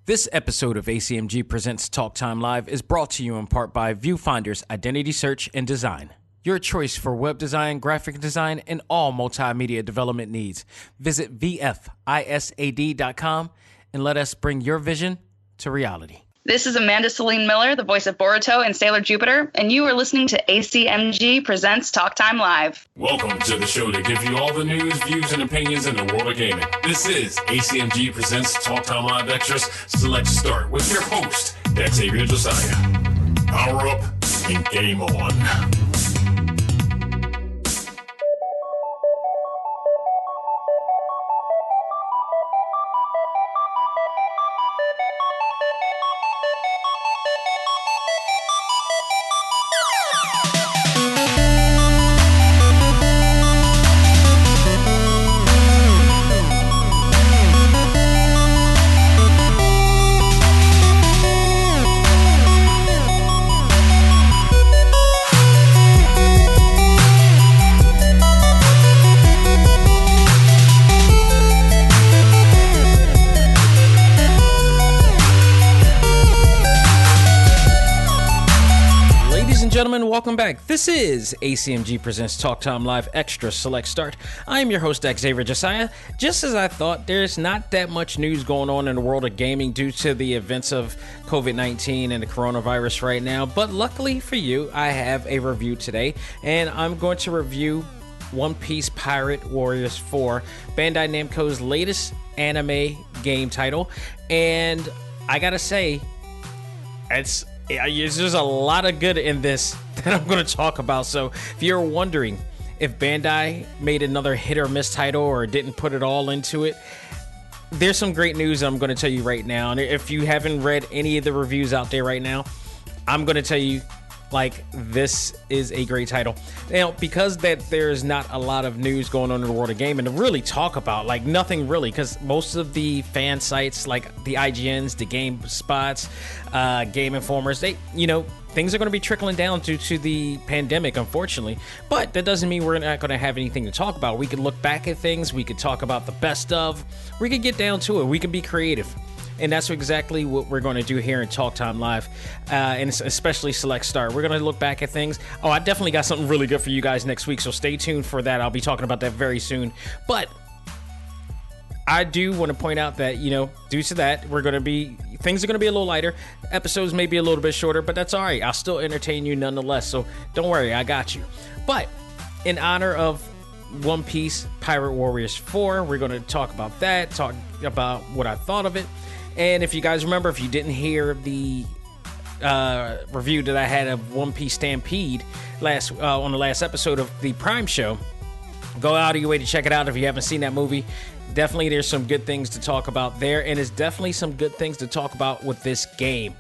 This episode of A.C.M.G. Presents Talk Time Live is brought to you in part by Viewfinder's Identity Search and Design. Your choice for web design, graphic design, and all multimedia development needs. Visit VFISAD.com and let us bring your vision to reality. This is Amanda Celine Miller, the voice of Boruto and Sailor Jupiter, and you are listening to A.C.M.G. Presents Talk Time Live. Welcome to the show to give you all the news, views, and opinions in the world of gaming. This is A.C.M.G. Presents Talk Time Live Extras Select Start with your host, Xavier Josiah. Power up and game on. Gentlemen, welcome back. This is A.C.M.G. Presents Talk Time Live Extra Select Start. I am your host, Xavier Josiah. Just as I thought, there's not that much news going on in the world of gaming due to the events of COVID-19 and the coronavirus right now. But luckily for you, I have a review today, and I'm going to review One Piece Pirate Warriors 4, Bandai Namco's latest anime game title. And I gotta say, there's a lot of good in this that I'm going to talk about. So if you're wondering if Bandai made another hit or miss title or didn't put it all into it, there's some great news I'm going to tell you right now. And if you haven't read any of the reviews out there right now, I'm going to tell you, like, this is a great title. Now, because there's not a lot of news going on in the world of gaming to really talk about, like nothing really, because most of the fan sites, like the IGNs, the GameSpots, Game Informers, things are going to be trickling down due to the pandemic, unfortunately. But that doesn't mean we're not going to have anything to talk about. We could look back at things. We could talk about the best of. We could get down to it. We can be creative. And that's exactly what we're going to do here in Talk Time Live, and especially Select Start. We're going to look back at things. Oh, I definitely got something really good for you guys next week, so stay tuned for that. I'll be talking about that very soon. But I do want to point out that, due to that, things are going to be a little lighter. Episodes may be a little bit shorter, but that's all right. I'll still entertain you nonetheless, so don't worry, I got you. But in honor of One Piece Pirate Warriors 4, we're going to talk about that, talk about what I thought of it. And if you guys remember, if you didn't hear the review that I had of One Piece Stampede on the last episode of the Prime Show, go out of your way to check it out if you haven't seen that movie. Definitely there's some good things to talk about there, and there's definitely some good things to talk about with this game.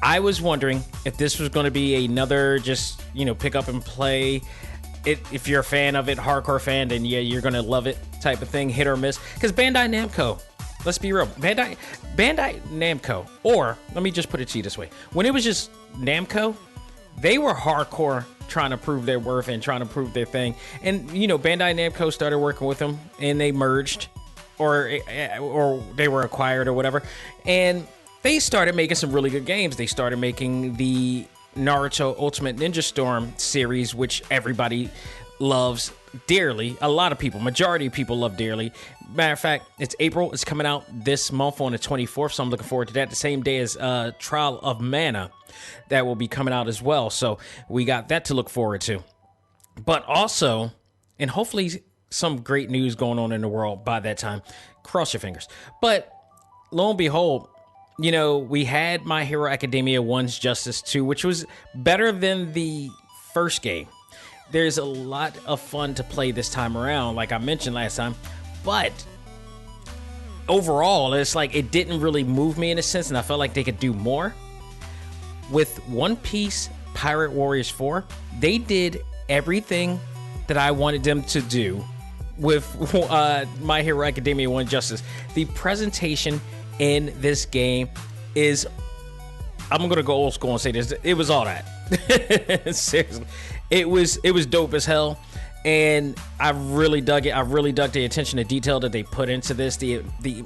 I was wondering if this was going to be another just, pick up and play it. If you're a fan of it, hardcore fan, then yeah, you're going to love it type of thing, hit or miss. Because Bandai Namco, let's be real, Bandai Namco, or let me just put it to you this way. When it was just Namco, they were hardcore trying to prove their worth and trying to prove their thing. And, Bandai Namco started working with them and they merged or they were acquired or whatever. And they started making some really good games. They started making the Naruto Ultimate Ninja Storm series, which everybody loves dearly. A lot of people, majority of people love dearly. Matter of fact, it's April. It's coming out this month on the 24th, so I'm looking forward to that. The same day as Trial of Mana that will be coming out as well. So we got that to look forward to. But also, and hopefully some great news going on in the world by that time. Cross your fingers. But lo and behold, we had My Hero Academia 1's Justice 2, which was better than the first game. There's a lot of fun to play this time around, like I mentioned last time. But overall, it's like it didn't really move me in a sense, and I felt like they could do more. With One Piece Pirate Warriors 4, they did everything that I wanted them to do with My Hero Academia 1 Justice. The presentation in this game is, I'm going to go old school and say this, it was all that. Seriously. It was dope as hell. And I really dug it. I really dug the attention to detail that they put into this, the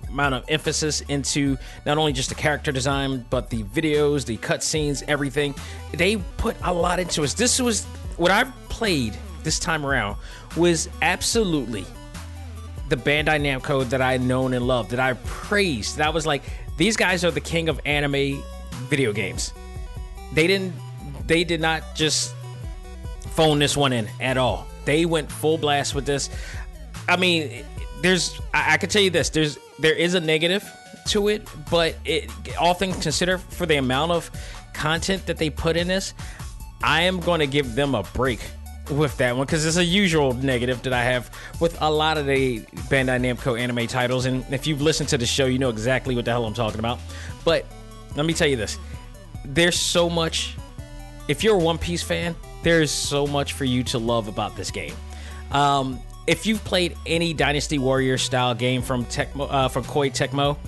amount of emphasis into not only just the character design, but the videos, the cutscenes, everything. They put a lot into it. This was what I played this time around was absolutely the Bandai Namco that I known and loved, that I praised. That I was like, these guys are the king of anime video games. They did not just phone this one in at all. They went full blast with this. I mean, I can tell you this, there is a negative to it, but all things considered, for the amount of content that they put in this, I am going to give them a break with that one, because it's a usual negative that I have with a lot of the Bandai Namco anime titles. And if you've listened to the show, you know exactly what the hell I'm talking about. But let me tell you this, there's so much. If you're a One Piece fan, there's so much for you to love about this game. If you've played any Dynasty Warrior style game from Koei Tecmo,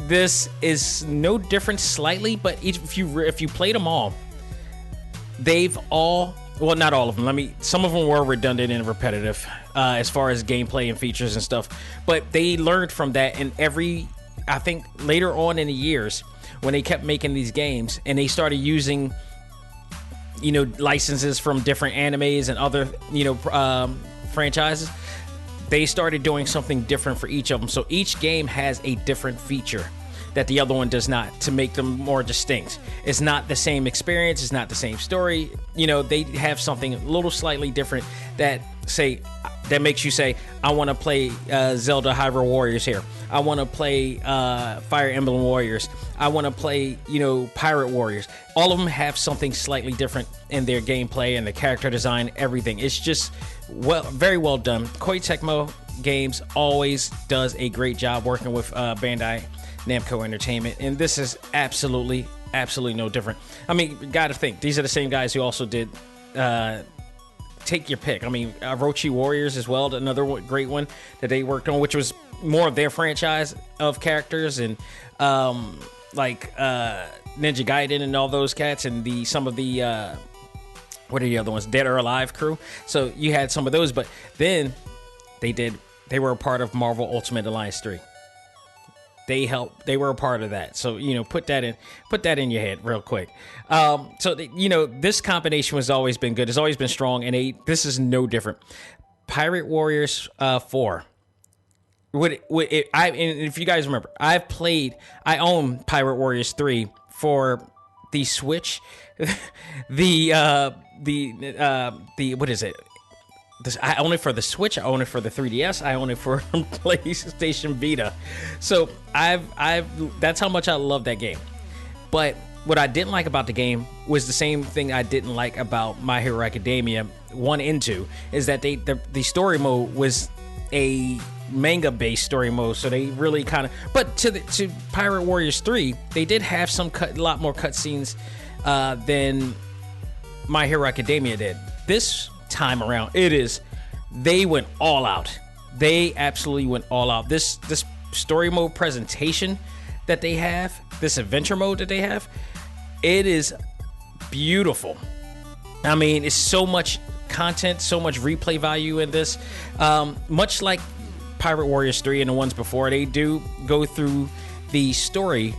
this is no different slightly, but if you played them all, they've all, well, not all of them. Some of them were redundant and repetitive as far as gameplay and features and stuff, but they learned from that. And I think later on in the years, when they kept making these games and they started using, licenses from different animes and other, franchises, they started doing something different for each of them. So each game has a different feature that the other one does not, to make them more distinct. It's not the same experience. It's not the same story. They have something a little slightly different that makes you say, I want to play Zelda Hyrule Warriors here. I want to play Fire Emblem Warriors. I want to play, Pirate Warriors. All of them have something slightly different in their gameplay and the character design, everything. It's just very well done. Koei Tecmo Games always does a great job working with Bandai Namco Entertainment, and this is absolutely no different. I mean, gotta think, these are the same guys who also did take your pick. I mean, Orochi Warriors as well, another great one that they worked on, which was more of their franchise of characters, and Ninja Gaiden and all those cats, and some of the what are the other ones, Dead or Alive crew. So you had some of those, but then they were a part of Marvel Ultimate Alliance 3. They were a part of that. So, put that in your head real quick. This combination has always been good. It's always been strong. And this is no different. Pirate Warriors 4. And if you guys remember, I own Pirate Warriors 3 for the Switch, what is it? I own it for the Switch. I own it for the 3DS. I own it for PlayStation Vita. So that's how much I love that game. But what I didn't like about the game was the same thing I didn't like about My Hero Academia 1 and 2, is that the story mode was a manga-based story mode. So they really kind of, but to Pirate Warriors 3, they did have a lot more cutscenes than My Hero Academia did. This time around, they went all out. They absolutely went all out. This story mode presentation that they have, this adventure mode that they have, it is beautiful. I mean, it's so much content, so much replay value in this. Much like Pirate Warriors 3 and the ones before, they do go through the story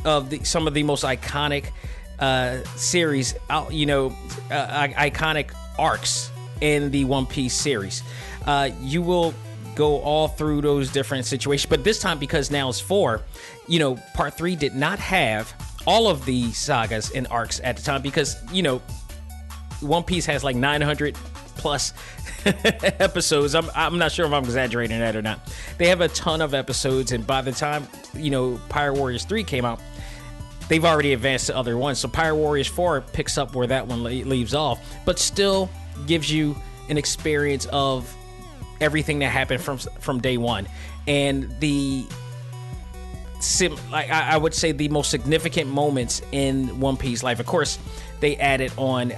of some of the most iconic series, iconic arcs in the One Piece series. You will go all through those different situations, but this time, because now it's 4, part 3 did not have all of the sagas and arcs at the time, because One Piece has like 900 plus episodes. I'm not sure if I'm exaggerating that or not. They have a ton of episodes, and by the time Pirate Warriors 3 came out, they've already advanced to other ones. So Pirate Warriors 4 picks up where that one leaves off, but still gives you an experience of everything that happened from day one. And I would say the most significant moments in One Piece life. Of course, they added on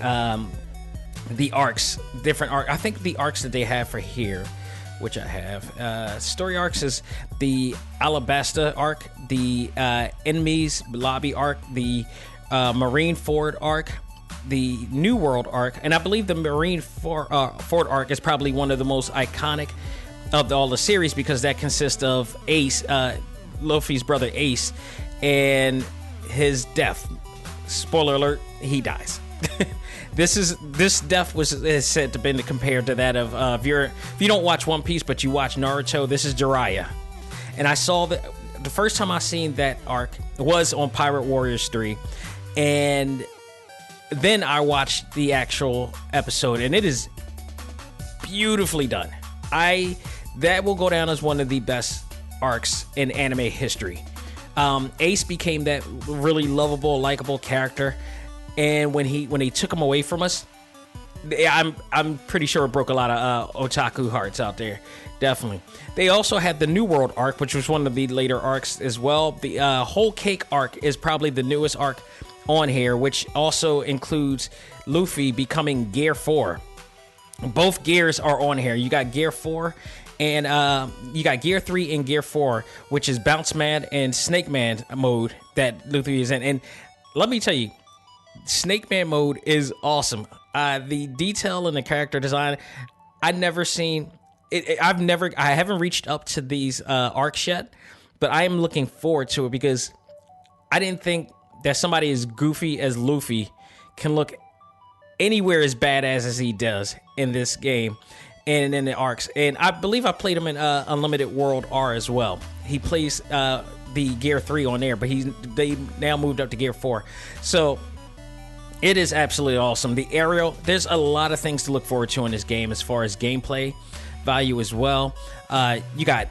the arcs, different arcs. I think the arcs that they have for here, which I have, story arcs, is the Alabasta arc, the enemies lobby arc, the Marineford arc, the New World arc, and I believe the Marine Ford arc is probably one of the most iconic of all the series because that consists of Ace, Luffy's brother Ace, and his death. Spoiler alert: he dies. This death is said to be compared to that of if you don't watch One Piece but you watch Naruto, this is Jiraiya. And I saw the first time I seen that arc was on Pirate Warriors 3, and then I watched the actual episode, and it is beautifully done. That will go down as one of the best arcs in anime history. Ace became that really lovable, likable character. And when he took him away from us, I'm pretty sure it broke a lot of otaku hearts out there. Definitely. They also had the New World arc, which was one of the later arcs as well. The Whole Cake arc is probably the newest arc on here, which also includes Luffy becoming Gear 4. Both gears are on here. You got Gear 4 and you got Gear 3 and Gear 4, which is Bounce Man and Snake Man mode that Luffy is in. And let me tell you, Snake Man mode is awesome. The detail and the character design, I've never seen it. I haven't reached up to these arcs yet, but I am looking forward to it because I didn't think that somebody as goofy as Luffy can look anywhere as badass as he does in this game and in the arcs. And I believe I played him in Unlimited World R as well. He plays the Gear 3 on there, but they now moved up to Gear 4. So it is absolutely awesome. The aerial, there's a lot of things to look forward to in this game as far as gameplay value as well. You got,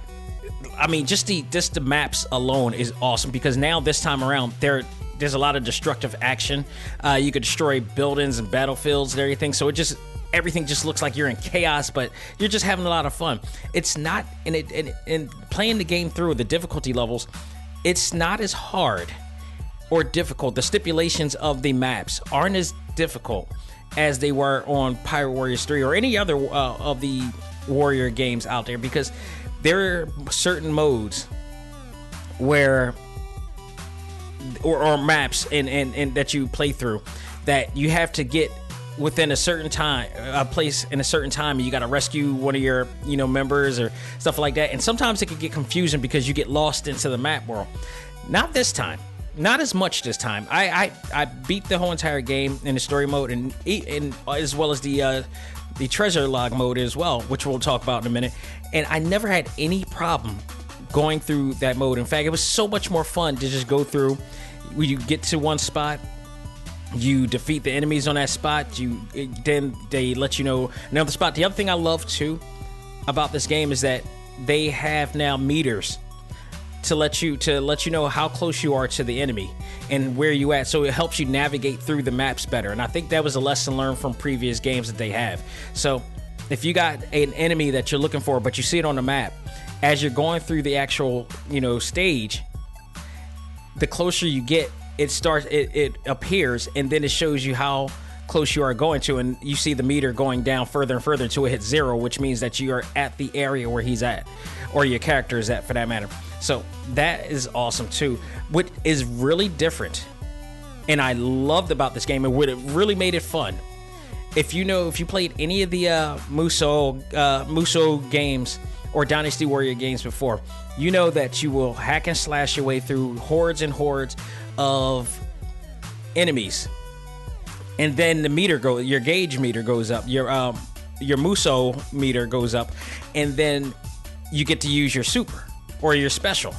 I mean, just the maps alone is awesome because now this time around there's a lot of destructive action. You could destroy buildings and battlefields and everything. So everything just looks like you're in chaos, but you're just having a lot of fun. It's not in playing the game through the difficulty levels. It's not as hard or difficult. The stipulations of the maps aren't as difficult as they were on Pirate Warriors 3 or any other of the Warrior games out there, because there are certain modes where or maps and that you play through that you have to get within a certain time, a place in a certain time, and you got to rescue one of your members or stuff like that. And sometimes it can get confusing because you get lost into the map world. Not this time. Not as much this time. I beat the whole entire game in the story mode and as well as the treasure log mode as well, which we'll talk about in a minute. And I never had any problem going through that mode. In fact, it was so much more fun to just go through. When you get to one spot, you defeat the enemies on that spot. Then they let you know another spot. The other thing I love too about this game is that they have now meters to let you know how close you are to the enemy and where you at. So it helps you navigate through the maps better. And I think that was a lesson learned from previous games that they have. So if you got an enemy that you're looking for, but you see it on the map, as you're going through the actual, stage, the closer you get, it appears, and then it shows you how close you are going to, and you see the meter going down further and further until it hits 0, which means that you are at the area where he's at, or your character is at for that matter. So that is awesome too. What is really different, and I loved about this game, and what it really made it fun, if you played any of the Mosou games or Dynasty Warrior games before, you know that you will hack and slash your way through hordes and hordes of enemies, and then your gauge meter goes up, your Mosou meter goes up, and then you get to use your super or your special.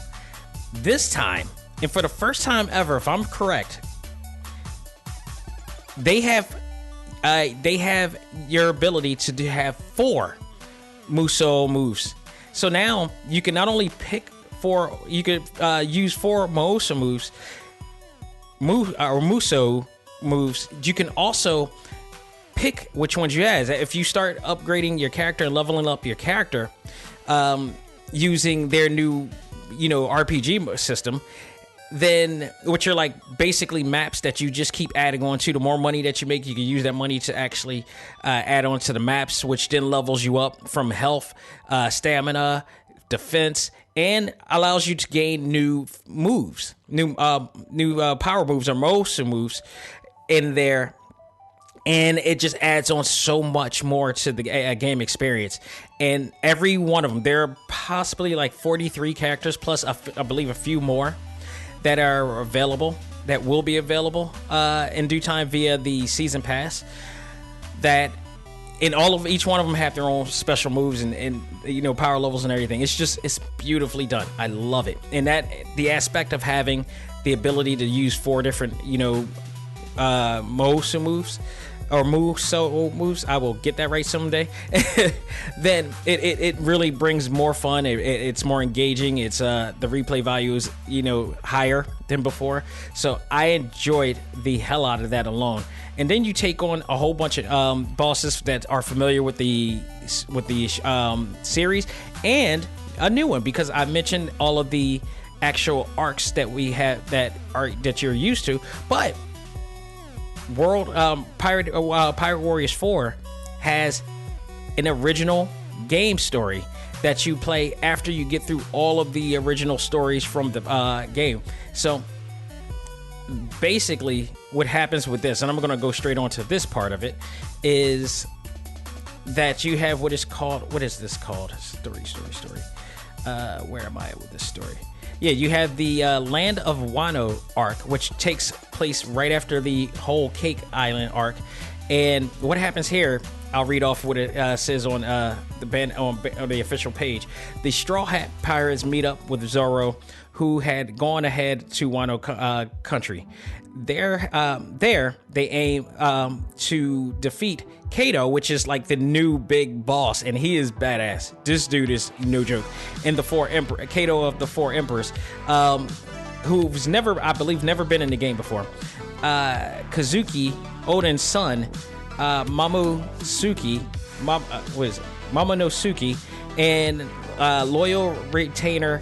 This time, and for the first time ever, if I'm correct, they have your ability to have 4 Mosou moves. So now you can not only pick 4, you could use 4 Mosou moves. You can also pick which ones you have. If you start upgrading your character and leveling up your character, using their new, RPG system, then which are like basically maps that you just keep adding on to. The more money that you make, you can use that money to actually add on to the maps, which then levels you up from health, stamina, defense, and allows you to gain new moves, new power moves or Mosou moves in there. And it just adds on so much more to the game experience. And every one of them, there are possibly like 43 characters plus, I believe, a few more that are available, that will be available in due time via the season pass. That in each one of them have their own special moves and power levels and everything. It's beautifully done. I love it. And that the aspect of having the ability to use 4 different Mosou moves. Or moves, I will get that right someday. Then it really brings more fun. It's more engaging. It's the replay value is higher than before. So I enjoyed the hell out of that alone. And then you take on a whole bunch of bosses that are familiar with the series and a new one, because I mentioned all of the actual arcs that we have that you're used to, but Pirate Warriors 4 has an original game story that you play after you get through all of the original stories from the game. So basically what happens with this, and I'm going to go straight on to this part of it, is that you have what is this called? Story. Where am I with this story? Yeah, you have the Land of Wano arc, which takes place right after the whole Cake Island arc. And what happens here, I'll read off what it says on the official page. The Straw Hat Pirates meet up with Zoro, who had gone ahead to Wano country. There they aim to defeat Kato, which is like the new big boss, and he is badass. This dude is no joke. And the Kato of the 4 Emperors, who's never been in the game before. Kazuki, Odin's son, Momonosuke, and loyal retainer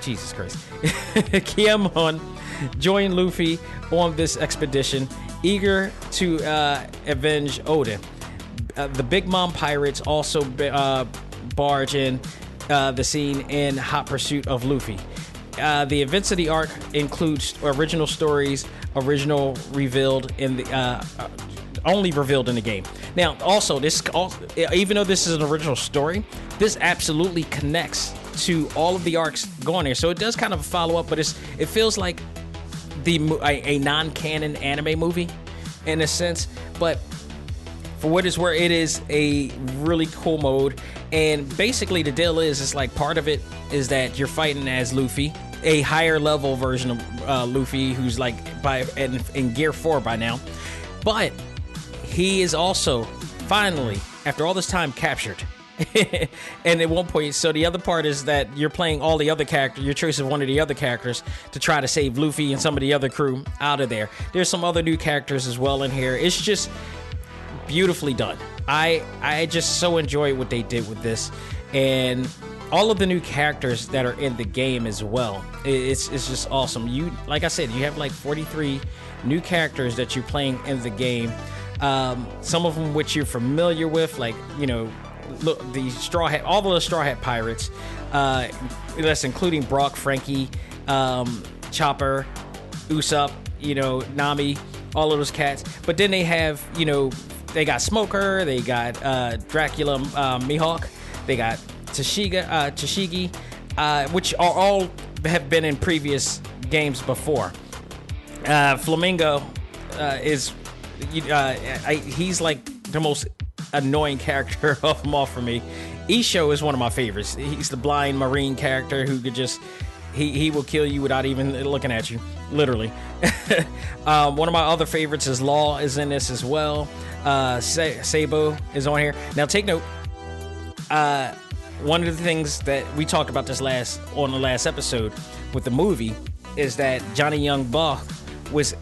Jesus Christ, Kiemon join Luffy on this expedition, eager to avenge Odin. The Big Mom pirates also barge in the scene in hot pursuit of Luffy. The events of the arc includes original stories, revealed in the only revealed in the game. Now, also even though this is an original story, this absolutely connects to all of the arcs going there. So it does kind of follow up, but it feels like a non-canon anime movie in a sense. But for what it's worth, it is a really cool mode. And basically the deal is, it's like part of it is that you're fighting as Luffy, a higher level version of Luffy, who's like in Gear 4 by now. But he is also finally, after all this time, captured. And at one point, so the other part is that you're playing all the other characters, your choice of one of the other characters, to try to save Luffy and some of the other crew out of there. There's some other new characters as well in here. It's just beautifully done. I just so enjoy what they did with this, and all of the new characters that are in the game as well. It's just awesome. Like I said, you have like 43 new characters that you're playing in the game. Some of them which you're familiar with, like, look, the Straw Hat, all the Straw Hat Pirates, that's including Brock, Frankie, Chopper, Usopp, Nami, all of those cats. But then they have, they got Smoker, they got Dracula, Mihawk, they got Tashigi, which are all have been in previous games before. Flamingo is he's like the most annoying character of them all for me. Isho is one of my favorites. He's the blind marine character who could just he will kill you without even looking at you, literally. One of my other favorites is Law is in this as well. Sabo is on here. Now take note, one of the things that we talked about on the last episode with the movie is that Johnny Young Buck was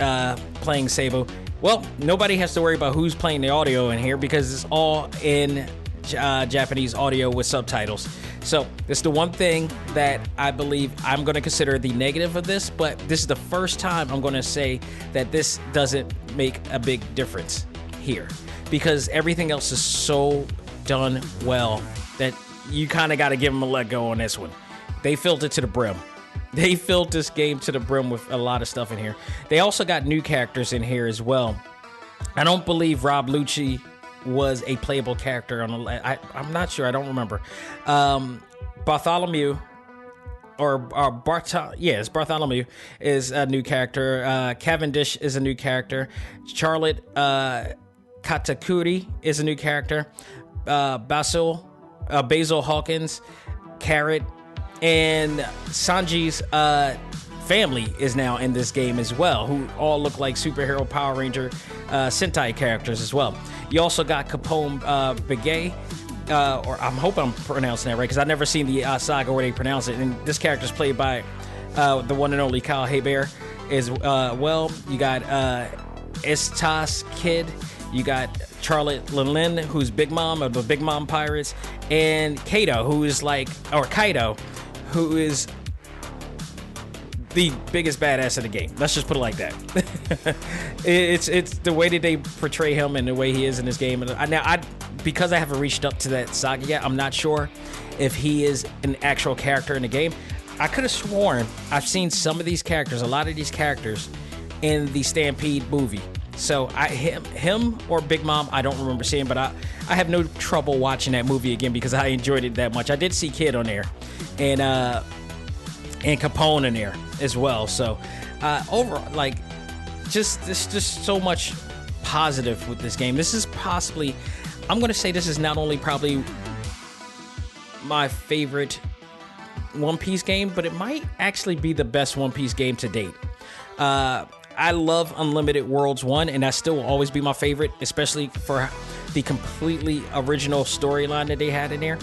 playing Sabo. Well, nobody has to worry about who's playing the audio in here because it's all in Japanese audio with subtitles. So this is the one thing that I believe I'm going to consider the negative of this, but this is the first time I'm going to say that this doesn't make a big difference here, because everything else is so done well that you kind of got to give them a let go on this one. They filled it to the brim. They filled this game to the brim with a lot of stuff in here. They also got new characters in here as well. I don't believe Rob Lucci was a playable character on the. I'm not sure. I don't remember. Bartholomew. It's Bartholomew is a new character. Cavendish is a new character. Charlotte Katakuri is a new character. Basil Hawkins, Carrot, and Sanji's family is now in this game as well, who all look like superhero Power Ranger Sentai characters as well. You also got Capone Begay, or I hope I'm pronouncing that right, because I've never seen the saga where they pronounce it. And this character is played by the one and only Kyle Hebert as well. You got Estas Kid. You got Charlotte Lin, who's Big Mom of the Big Mom Pirates, and Kaido, who is the biggest badass of the game. Let's just put it like that. it's the way that they portray him and the way he is in this game. And because I haven't reached up to that saga yet, I'm not sure if he is an actual character in the game. I could have sworn I've seen some of these characters, a lot of these characters, in the Stampede movie. So him or Big Mom, I don't remember seeing, but I have no trouble watching that movie again because I enjoyed it that much. I did see Kid on there, and Capone in there as well. So overall, like, there's just so much positive with this game. This is possibly, I'm going to say this is not only probably my favorite One Piece game, but it might actually be the best One Piece game to date. I love Unlimited Worlds 1, and that still will always be my favorite, especially for the completely original storyline that they had in there.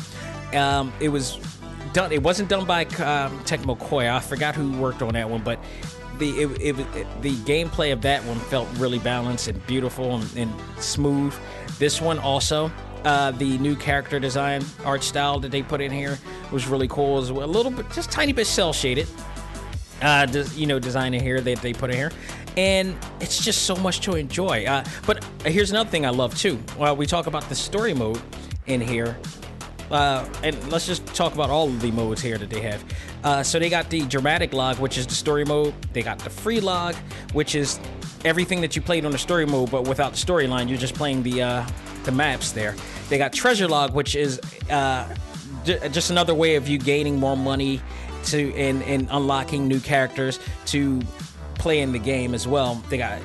It wasn't done by Tecmo Koei. I forgot who worked on that one, but the gameplay of that one felt really balanced and beautiful and smooth. This one also, the new character design art style that they put in here was really cool as well. A little bit, just tiny bit cell shaded. Design in here that they put in here, and it's just so much to enjoy. But here's another thing I love too. We talk about the story mode in here, and let's just talk about all of the modes here that they have. So they got the dramatic log, which is the story mode. They got the free log, which is everything that you played on the story mode, but without the storyline. You're just playing the maps there. They got treasure log, which is just another way of you gaining more money and unlocking new characters to play in the game as well. They got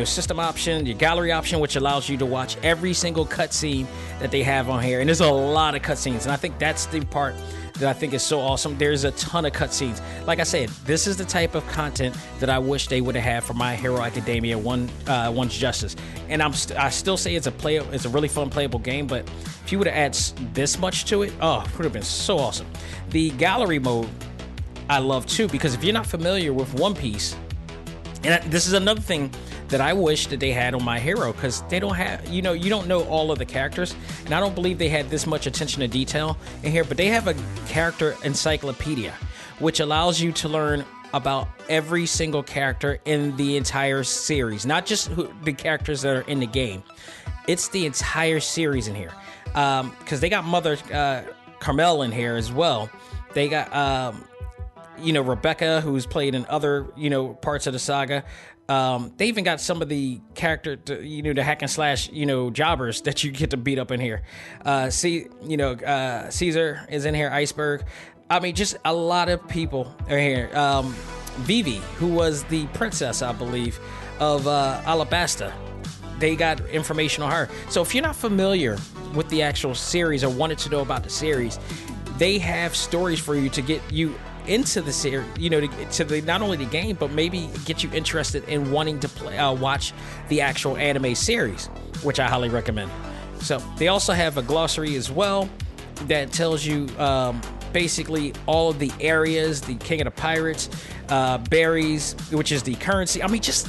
system option, your gallery option, which allows you to watch every single cutscene that they have on here. And there's a lot of cutscenes, and I think that's the part that I think is so awesome. There's a ton of cutscenes. Like I said, this is the type of content that I wish they would have had for My Hero Academia One's Justice. And I still say it's a really fun playable game, but if you would have added this much to it, it would have been so awesome. The gallery mode I love too, because if you're not familiar with One Piece, and this is another thing that I wish that they had on My Hero, because they don't have, you don't know all of the characters, and I don't believe they had this much attention to detail in here, but they have a character encyclopedia, which allows you to learn about every single character in the entire series, not just the characters that are in the game. It's the entire series in here, because they got Mother Carmel in here as well. They got Rebecca, who's played in other, parts of the saga. They even got some of the character, the hack and slash, jobbers that you get to beat up in here. Caesar is in here, Iceberg. I mean, just a lot of people are here. Vivi, who was the princess, I believe, of Alabasta. They got information on her. So if you're not familiar with the actual series or wanted to know about the series, they have stories for you to get you into the series, to not only the game, but maybe get you interested in wanting to watch the actual anime series, which I highly recommend. So they also have a glossary as well that tells you basically all of the areas, the King of the Pirates, berries, which is the currency. I mean, just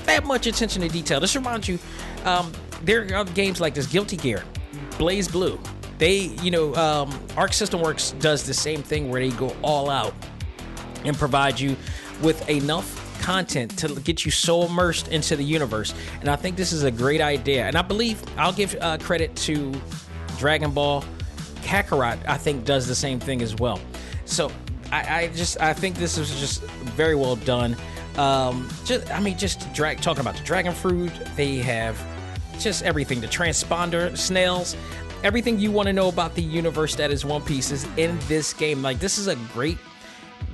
that much attention to detail. This reminds you, there are games like this, Guilty Gear, Blaze Blue. They, Arc System Works does the same thing where they go all out and provide you with enough content to get you so immersed into the universe. And I think this is a great idea. And I believe I'll give credit to Dragon Ball Kakarot. I think does the same thing as well. So I think this is just very well done. Talking about the dragon fruit, they have just everything, the transponder, snails, everything you want to know about the universe that is One Piece is in this game. Like, this is a great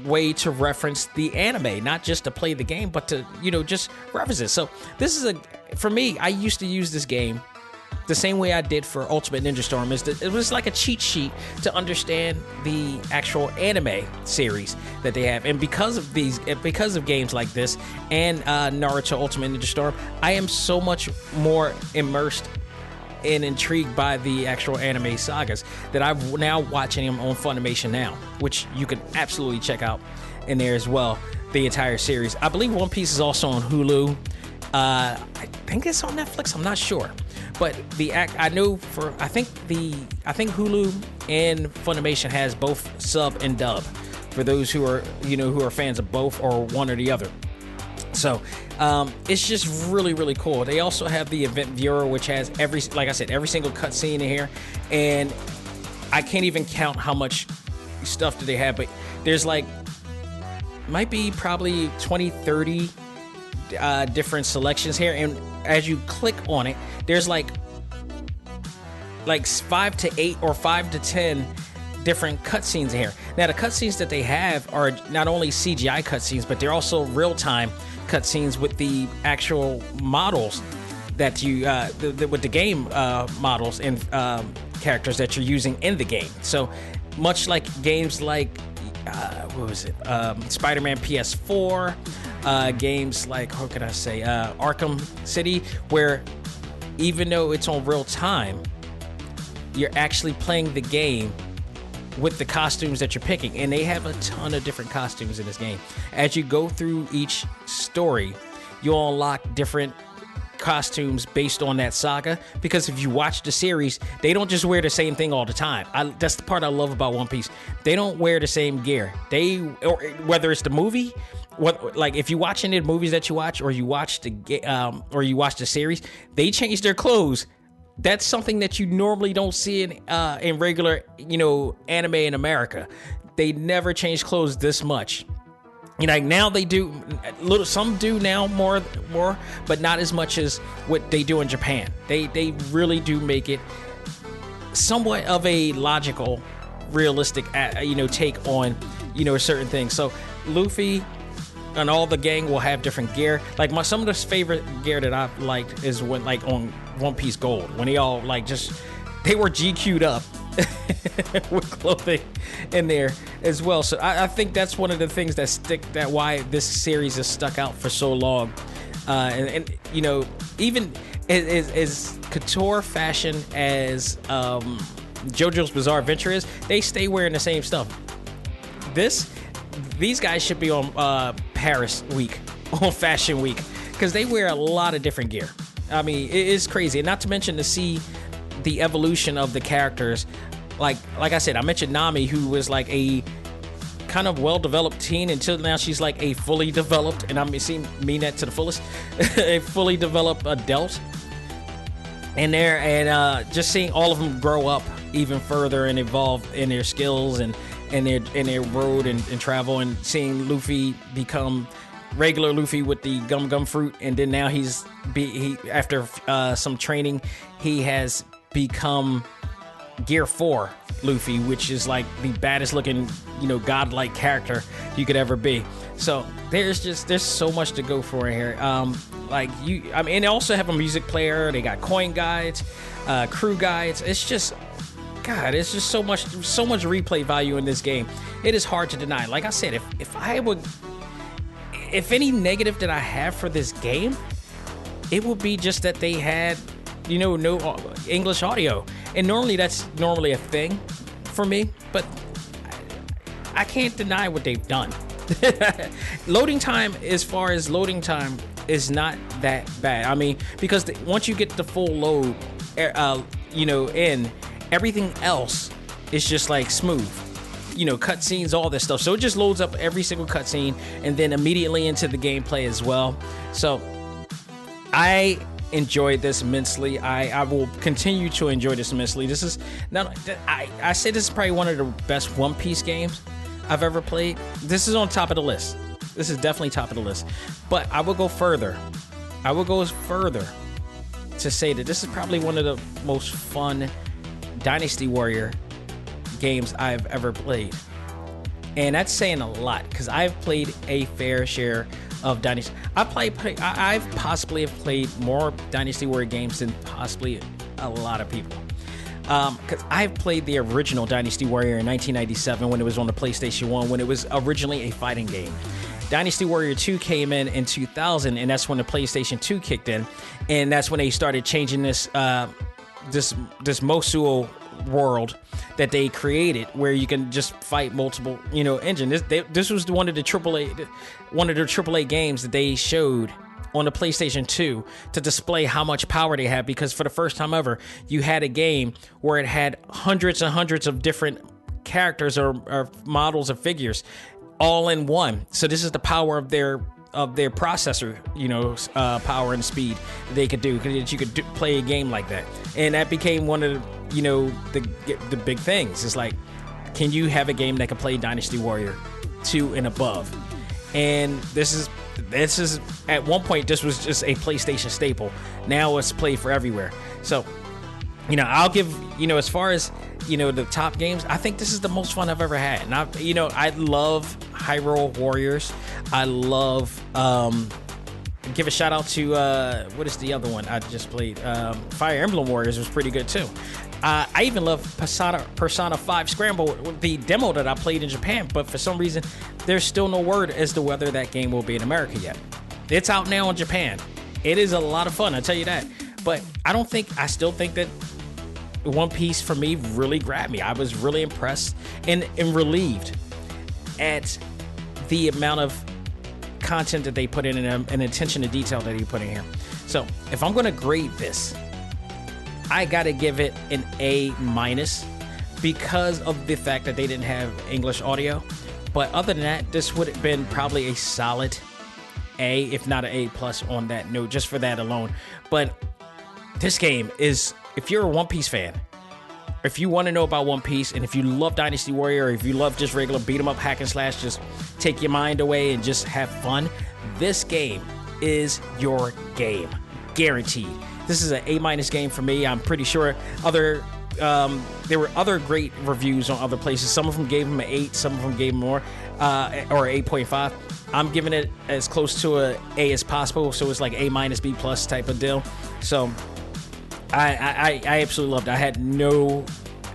way to reference the anime, not just to play the game, but to, just reference it. So this is for me, I used to use this game the same way I did for Ultimate Ninja Storm. It was like a cheat sheet to understand the actual anime series that they have. And because of games like this and Naruto Ultimate Ninja Storm, I am so much more immersed and intrigued by the actual anime sagas that I'm now watching them on Funimation now, which you can absolutely check out in there as well, the entire series. I believe One Piece is also on Hulu. I think it's on Netflix. I'm not sure, but I think Hulu and Funimation has both sub and dub for those who are fans of both or one or the other. So it's just really, really cool. They also have the event viewer, which has every single cutscene in here, and I can't even count how much stuff do they have, but there's might be probably 20, 30 different selections here, and as you click on it, there's like 5 to 8 or 5 to 10 different cutscenes in here. Now, the cutscenes that they have are not only CGI cutscenes, but they're also real-time cutscenes with the actual models that you with the game models and characters that you're using in the game. So much like games like Spider-Man PS4, games like, how can I say, Arkham City, where even though it's on real time, you're actually playing the game with the costumes that you're picking, and they have a ton of different costumes in this game. As you go through each story, you'll unlock different costumes based on that saga, because if you watch the series, they don't just wear the same thing all the time. That's the part I love about One Piece. They don't wear the same gear. Whether it's the movie, if you watch any of the movies that you watch, or you watch the series, they change their clothes. That's something that you normally don't see in regular, anime in America. They never change clothes this much. Now they do some do now more, but not as much as what they do in Japan. They really do make it somewhat of a logical, realistic, take on, certain things. So Luffy and all the gang will have different gear. Some of the favorite gear that I've liked is when on One Piece Gold, when they all they were GQ'd up with clothing in there as well. So I think that's one of the things that why this series has stuck out for so long. And even as couture fashion as JoJo's Bizarre Adventure is, they stay wearing the same stuff. These guys should be on Paris Week, on Fashion Week, because they wear a lot of different gear. I mean, it is crazy. And not to mention to see the evolution of the characters. Like I said, I mentioned Nami, who was a kind of well-developed teen until now she's a fully developed, and I mean that to the fullest, a fully developed adult in there, and just seeing all of them grow up even further and evolve in their skills and their road and travel, and seeing Luffy become regular Luffy with the gum fruit, and then now he after some training, he has become Gear 4 Luffy, which is the baddest looking, godlike character you could ever be. So there's so much to go for in here. And they also have a music player. They got coin guides, crew guides. It's just so much replay value in this game. It is hard to deny. Like I said, if any negative that I have for this game, it would be just that they had no English audio, and normally that's a thing for me, but I can't deny what they've done. Loading time, as far as loading time, is not that bad. I mean, because once you get the full load, in, everything else is just smooth. Cutscenes, all this stuff. So it just loads up every single cutscene and then immediately into the gameplay as well. So I enjoyed this immensely. I will continue to enjoy this immensely. This is not, I say this is probably one of the best One Piece games I've ever played. This is on top of the list. This is definitely top of the list. But I will go further. I will go further to say that this is probably one of the most fun Dynasty Warrior games I've ever played. And that's saying a lot because I've played a fair share of Dynasty. I've possibly have played more Dynasty Warrior games than possibly a lot of people. Because I've played the original Dynasty Warrior in 1997 when it was on the PlayStation 1, when it was originally a fighting game. Dynasty Warrior 2 came in 2000, and that's when the PlayStation 2 kicked in, and that's when they started changing this Mosou world that they created, where you can just fight multiple, engines. This was one of the AAA games that they showed on the PlayStation 2 to display how much power they had, because for the first time ever, you had a game where it had hundreds and hundreds of different characters or models of figures all in one. So this is the power of their processor, power and speed that they could do, because you could play a game like that. And that became one of the big things. It's like, can you have a game that can play Dynasty Warrior 2 and above? And this is at one point, this was just a PlayStation staple. Now it's played for everywhere. So, I'll give, as far as, the top games, I think this is the most fun I've ever had. And I love Hyrule Warriors. I love, give a shout out to, what is the other one I just played? Fire Emblem Warriors was pretty good too. I even love Persona 5 Scramble, the demo that I played in Japan, but for some reason, there's still no word as to whether that game will be in America yet. It's out now in Japan. It is a lot of fun, I'll tell you that. But I still think that One Piece for me really grabbed me. I was really impressed and relieved at the amount of content that they put in and attention to detail that he put in here. So if I'm going to grade this, I got to give it an A- because of the fact that they didn't have English audio. But other than that, this would have been probably a solid A, if not an A+ on that note, just for that alone. But this game is, if you're a One Piece fan, if you want to know about One Piece, and if you love Dynasty Warrior, or if you love just regular beat 'em up hack and slash, just take your mind away and just have fun, this game is your game, guaranteed. This is an A- game for me. I'm pretty sure there were other great reviews on other places. Some of them gave him an 8, some of them gave him more, or 8.5. I'm giving it as close to a A as possible, so it's like A-, B+ type of deal. So I absolutely loved it. I had no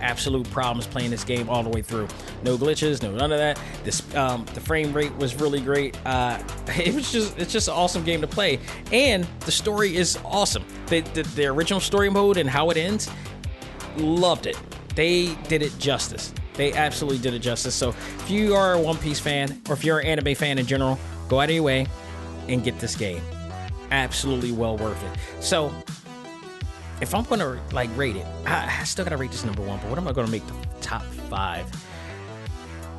absolute problems playing this game all the way through. No glitches, no none of that. The frame rate was really great. It's just an awesome game to play, and the story is awesome. The original story mode and how it ends, loved it. They did it justice. They absolutely did it justice. So if you are a One Piece fan, or if you're an anime fan in general, go out of your way and get this game. Absolutely well worth it. So if I'm gonna rate it, I still gotta rate this number 1. But what am I gonna make the top 5?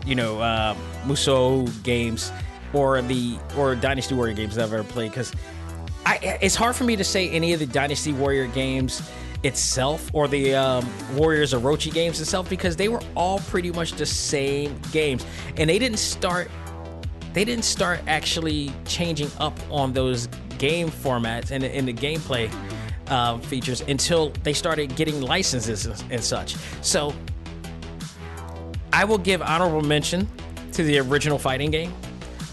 Mosou games or Dynasty Warrior games that I've ever played, because it's hard for me to say any of the Dynasty Warrior games itself or the Warriors Orochi games itself, because they were all pretty much the same games, and they didn't start actually changing up on those game formats and the gameplay features until they started getting licenses and such. So I will give honorable mention to the original fighting game,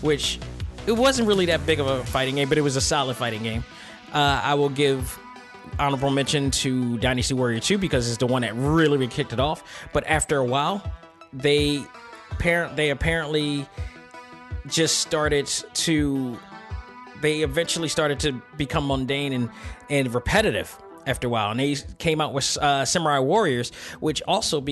which it wasn't really that big of a fighting game, but it was a solid fighting game. I will give honorable mention to Dynasty Warrior 2 because it's the one that really kicked it off. But after a while, they apparently just started to... They eventually started to become mundane and repetitive after a while. And they came out with Samurai Warriors, which also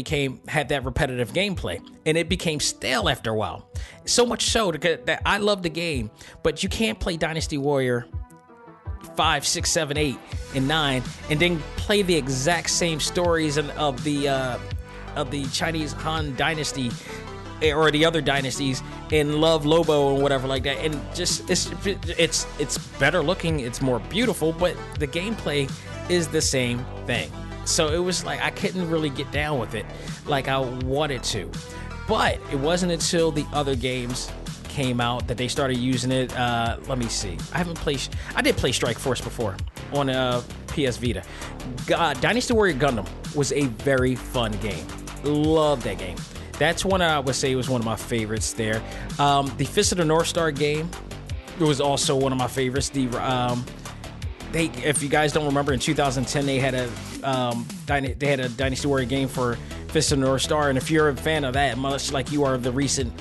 had that repetitive gameplay. And it became stale after a while. So much so that I love the game, but you can't play Dynasty Warrior 5, 6, 7, 8, and 9, and then play the exact same stories of the Chinese Han Dynasty or the other dynasties and love Lobo and whatever like that, and just it's better looking, it's more beautiful, but the gameplay is the same thing. So it was like I couldn't really get down with it like I wanted to. But it wasn't until the other games came out that they started using it. Let me see. I did play Strike Force before on PS Vita. Dynasty Warrior Gundam was a very fun game. Love that game. That's one I would say was one of my favorites there. The Fist of the North Star game was also one of my favorites. If you guys don't remember, in 2010 they had a Dynasty Warrior game for Fist of the North Star, and if you're a fan of that, much like you are of the recent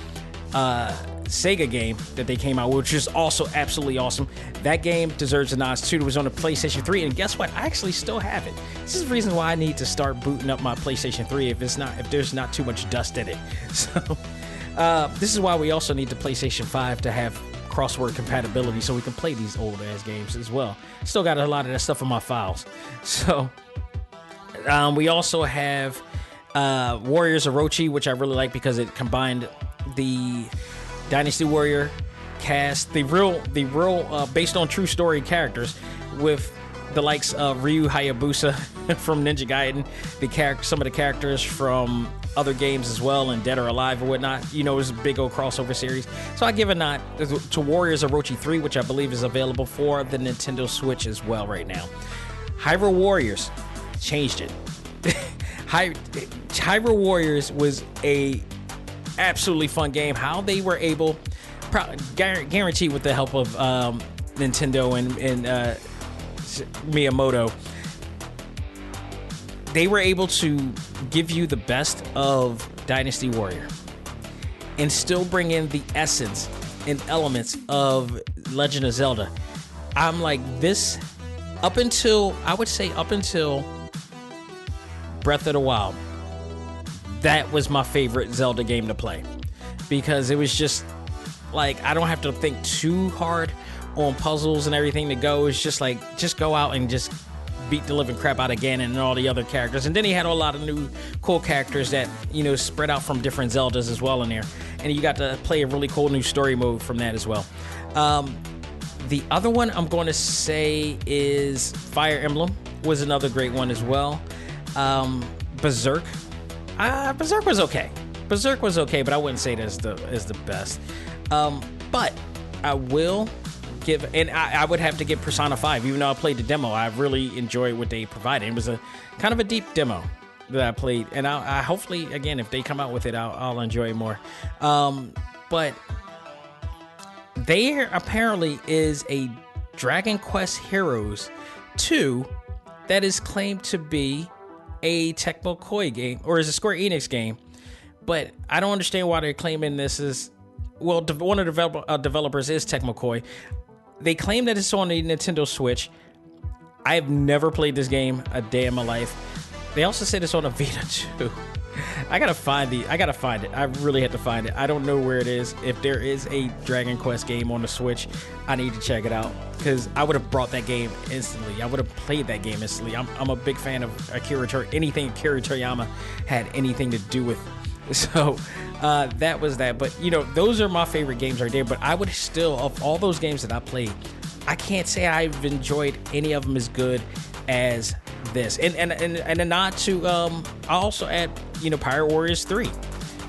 Sega game that they came out, which is also absolutely awesome. That game deserves a nod too. It was on the PlayStation 3, and guess what? I actually still have it. This is the reason why I need to start booting up my PlayStation 3 if there's not too much dust in it. So this is why we also need the PlayStation 5 to have crossword compatibility so we can play these old ass games as well. Still got a lot of that stuff in my files. So we also have Warriors Orochi, which I really like because it combined the Dynasty Warrior cast, the real based on true story characters, with the likes of Ryu Hayabusa from Ninja Gaiden, some of the characters from other games as well, and Dead or Alive or whatnot. You know, it was a big old crossover series. So I give a nod to Warriors Orochi 3, which I believe is available for the Nintendo Switch as well right now. Hyrule Warriors changed it. Hyrule Warriors was a absolutely fun game. How they were able, guaranteed with the help of Nintendo and Miyamoto, they were able to give you the best of Dynasty Warrior and still bring in the essence and elements of Legend of Zelda. I'm like, this, up until Breath of the Wild, that was my favorite Zelda game to play, because it was just like, I don't have to think too hard on puzzles and everything to go. It's just like, just go out and just beat the living crap out of Ganon and all the other characters. And then he had a lot of new cool characters that, you know, spread out from different Zeldas as well in there. And you got to play a really cool new story mode from that as well. The other one I'm going to say is Fire Emblem was another great one as well. Berserk. Berserk was okay. But I wouldn't say it as the best. But I will give, and I would have to give Persona 5, even though I played the demo. I really enjoyed what they provided. It was a kind of a deep demo that I played, and I hopefully, again, if they come out with it, I'll enjoy it more. But there apparently is a Dragon Quest Heroes 2 that is claimed to be a Tecmo Koei game, or is a Square Enix game, but I don't understand why they're claiming this is, well, one of the developers is Tecmo Koei. They claim that it's on the Nintendo Switch. I have never played this game a day in my life. They also said it's on a Vita too. I gotta find it. I really had to find it. I don't know where it is. If there is a Dragon Quest game on the Switch, I need to check it out, because I would have brought that game instantly. I would have played that game instantly. I'm a big fan of anything Akira Toriyama had anything to do with. So that was that. But, you know, those are my favorite games right there. But I would still, of all those games that I played, I can't say I've enjoyed any of them as good as this. And a nod to, I also add, you know, Pirate Warriors 3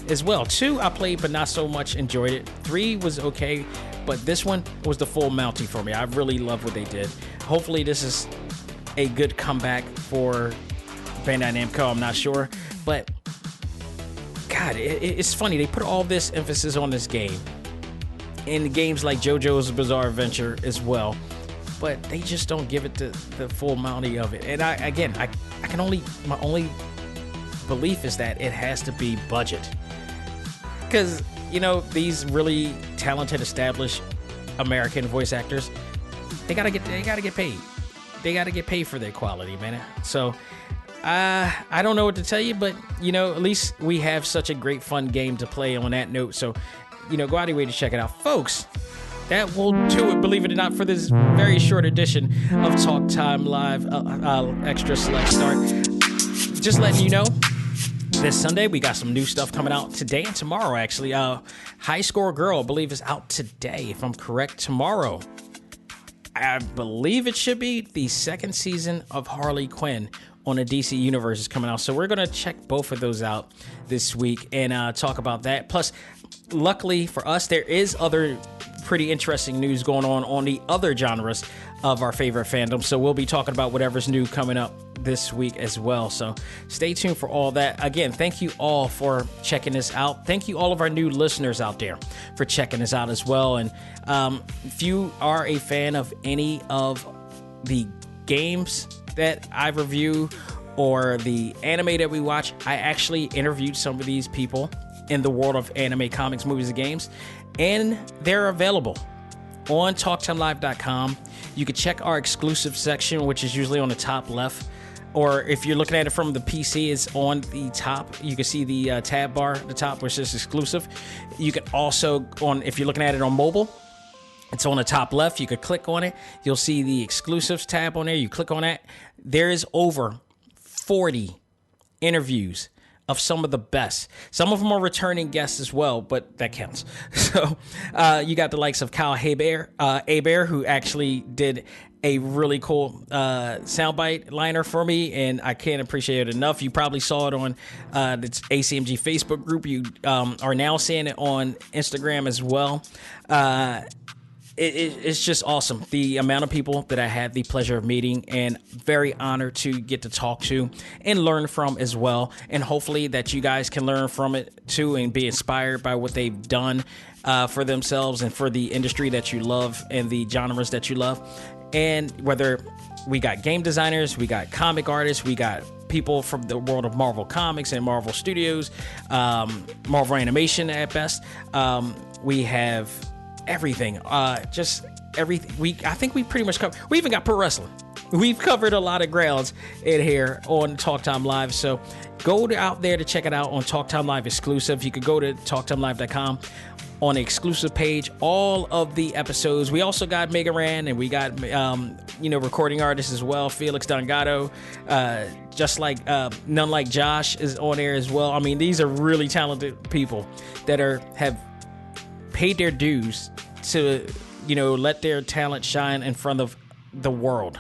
as well. 2 I played, but not so much enjoyed it. 3 was okay, but this one was the full Mountie for me. I really love what they did. Hopefully this is a good comeback for Bandai Namco. I'm not sure, but God, it's funny. They put all this emphasis on this game in games like JoJo's Bizarre Adventure as well, but they just don't give it the full Mountie of it. And I can only, my only belief is that it has to be budget, because, you know, these really talented, established American voice actors, they gotta get paid. They gotta get paid for their quality, man. So I don't know what to tell you, but, you know, at least we have such a great fun game to play on that note. So, you know, go out of your way to check it out, folks. That will do it, believe it or not, for this very short edition of Talk Time Live Extra Select Start. Just letting you know, this Sunday we got some new stuff coming out today and tomorrow, actually. High Score Girl, I believe, is out today, if I'm correct. Tomorrow, I believe it should be the second season of Harley Quinn on the DC Universe is coming out. So we're going to check both of those out this week and talk about that. Plus, luckily for us, there is other pretty interesting news going on the other genres of our favorite fandom. So we'll be talking about whatever's new coming up this week as well. So stay tuned for all that. Again, thank you all for checking this out. Thank you all of our new listeners out there for checking this out as well. And if you are a fan of any of the games that I review or the anime that we watch, I actually interviewed some of these people in the world of anime, comics, movies, and games, and they're available on TalkTimeLive.com. You can check our exclusive section, which is usually on the top left, or if you're looking at it from the PC, it's on the top. You can see the tab bar at the top, which is exclusive. You can also, if you're looking at it on mobile, it's on the top left. You could click on it. You'll see the exclusives tab on there. You click on that. There is over 40 interviews of some of the best. Some of them are returning guests as well, but that counts. So you got the likes of Kyle Hebert, who actually did a really cool soundbite liner for me, and I can't appreciate it enough. You probably saw it on the A.C.M.G Facebook group. You are now seeing it on Instagram as well. It's just awesome. The amount of people that I had the pleasure of meeting, and very honored to get to talk to and learn from as well. And hopefully that you guys can learn from it too and be inspired by what they've done for themselves and for the industry that you love and the genres that you love. And whether we got game designers, we got comic artists, we got people from the world of Marvel Comics and Marvel Studios, Marvel Animation at best. We have everything, just everything. I think we pretty much covered. We even got pro wrestling. We've covered a lot of grounds in here on Talk Time Live. So go out there to check it out on Talk Time Live exclusive. You could go to TalkTimeLive.com on the exclusive page. All of the episodes. We also got Mega Ran, and we got recording artists as well. Felix Dongato, just like None Like Josh is on there as well. I mean, these are really talented people that have paid their dues to let their talent shine in front of the world,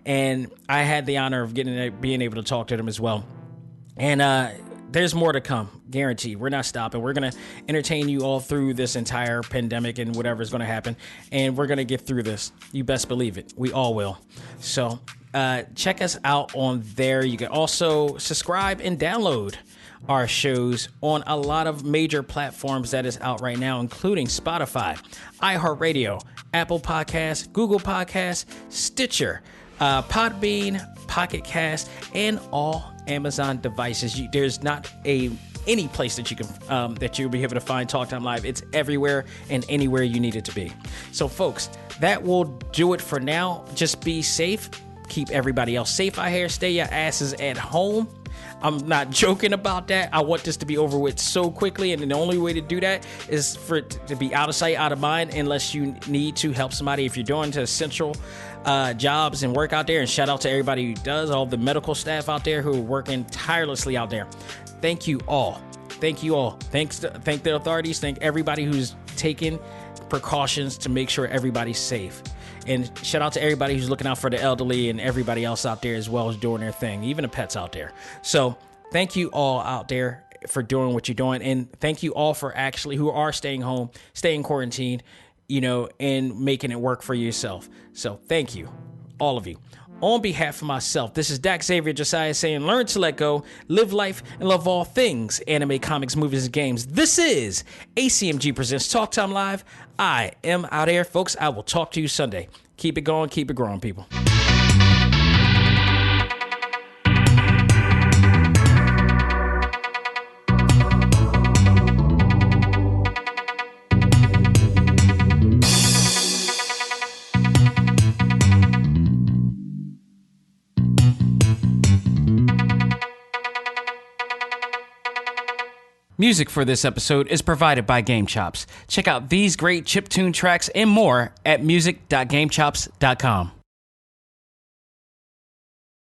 and I had the honor of being able to talk to them as well. And there's more to come, guaranteed. We're not stopping. We're gonna entertain you all through this entire pandemic and whatever's gonna happen, and we're gonna get through this. You best believe it. We all will. So check us out on there. You can also subscribe and download our shows on a lot of major platforms that is out right now, including Spotify, iHeartRadio, Apple Podcasts, Google Podcasts, Stitcher, Podbean, Pocket Cast, and all Amazon devices. There's not any place that you can that you'll be able to find Talk Time Live. It's everywhere and anywhere you need it to be. So folks, that will do it for now. Just be safe. Keep everybody else safe out here. Stay your asses at home. I'm not joking about that. I want this to be over with so quickly, and the only way to do that is for it to be out of sight, out of mind, unless you need to help somebody. If you're doing essential jobs and work out there, and shout out to everybody who does, all the medical staff out there who are working tirelessly out there. Thank you all. Thank you all. Thank the authorities. Thank everybody who's taking precautions to make sure everybody's safe. And shout out to everybody who's looking out for the elderly and everybody else out there as well as doing their thing, even the pets out there. So thank you all out there for doing what you're doing. And thank you all for who are staying home, staying quarantined, and making it work for yourself. So thank you, all of you. On behalf of myself, this is Dak Xavier Josiah saying, learn to let go, live life, and love all things anime, comics, movies, and games. This is A.C.M.G. Presents Talk Time Live. I am out here, folks. I will talk to you Sunday. Keep it going, keep it growing, people. Music for this episode is provided by Game Chops. Check out these great chiptune tracks and more at music.gamechops.com.